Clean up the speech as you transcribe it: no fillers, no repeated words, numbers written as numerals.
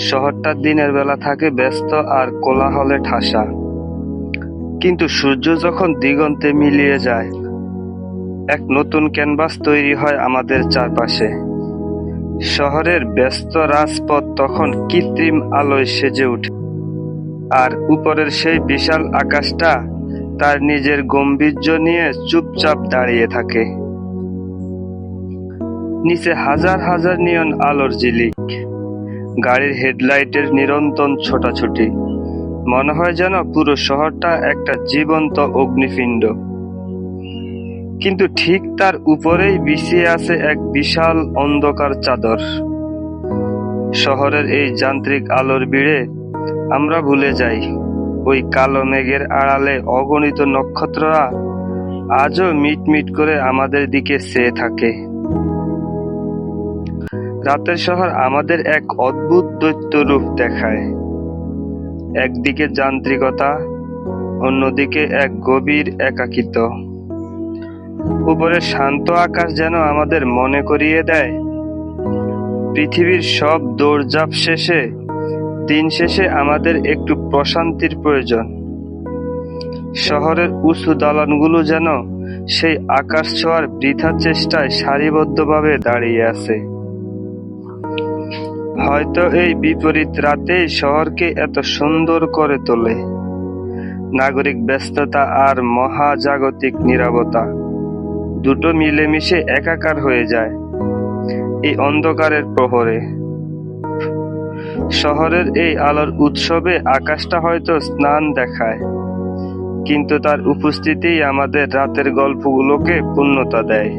শহরটা দিনের বেলা থাকে ব্যস্ত আর কোলাহলে ঠাসা, কিন্তু সূর্য যখন দিগন্তে মিলিয়ে যায়, এক নতুন ক্যানভাস তৈরি হয় আমাদের চারপাশে। শহরের ব্যস্ত রাজপথ তখন কৃত্রিম আলোয় সেজে ওঠে, আর উপরের সেই বিশাল আকাশটা তার নিজের গাম্ভীর্য নিয়ে চুপচাপ দাঁড়িয়ে থাকে। নিচে হাজার হাজার নিয়ন আলোর ঝিলিক, গাড়ির হেডলাইটের নিরন্তর ছোটাছুটি, মনে হয় যেন পুরো শহরটা একটা জীবন্ত অগ্নিপিণ্ড। কিন্তু ঠিক তার উপরেই বিছিয়ে আছে এক বিশাল অন্ধকার চাদর। শহরের এই যান্ত্রিক আলোর ভিড়ে আমরা ভুলে যাই, ওই কালো মেঘের আড়ালে অগণিত নক্ষত্ররা আজও মিটমিট করে আমাদের দিকে চেয়ে থাকে। রাতের শহর আমাদের এক অদ্ভুত দৈত্য রূপ দেখায়। একদিকে যান্ত্রিকতা, অন্যদিকে এক গভীর একাকিত্ব। উপরের শান্ত আকাশ যেন আমাদের মনে করিয়ে দেয়, পৃথিবীর সব দৌড়ঝাঁপ শেষে দিন শেষে আমাদের একটু প্রশান্তির প্রয়োজন। শহরের উঁচু দালানগুলো যেন সেই আকাশ ছোঁয়ার বৃথা চেষ্টায় সারিবদ্ধভাবে দাঁড়িয়ে আছে। হয়তো এই বিপরীত রাতেই শহরকে এত সুন্দর করে তোলে। নাগরিক ব্যস্ততা আর মহাজাগতিক নীরবতা দুটো মিলেমিশে একাকার হয়ে যায় এই অন্ধকারের প্রহরে। শহরের এই আলোর উৎসবে আকাশটা হয়তো স্নান দেখায়, কিন্তু তার উপস্থিতিই আমাদের রাতের গল্পগুলোকে পূর্ণতা দেয়।